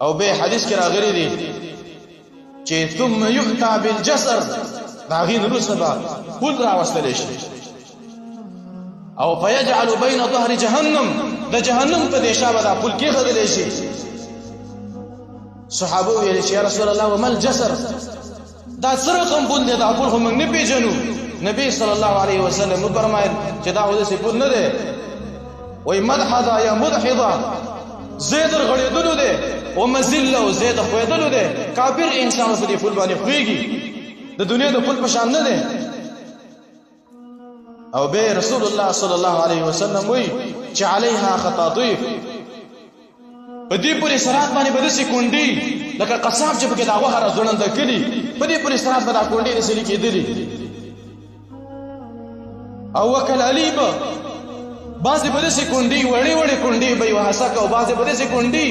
او به حدیث کې راغلی دی چې ثم يؤتى بالجسر دا غین روسه با پول راوستل شي او فيجعل بين ظهر جهنم د جهنم په دیشا به دا پول کې خدل شي صحابه ویل چې یا رسول الله وما الجسر دا سره کوم پول دی دا پول خو موږ نه پیژنو نبی صلی الله علیه وسلم فرمایل چې دا ودې پول نه دی وای مدحضا یا مدحضا زید غړېدلو دی او مزل او زید خوېدلو دی کافر انسان په دې پول باندې خوېږي د دنیا د پول په شان نه دی او به رسول الله صلی الله علیه وسلم وی چې علیها خطاطیف په دې پورې سرات باندې به دسي کونډي لکه قصاب چې په کې دا غوهره ځوړنده کړي په دې پورې سرات به دا کونډي رسېږي کېدلې او وکل علیبه بعضې به داسې کونډي وړې وړې کونډي به یې وهڅه او بعضې به داسې کونډي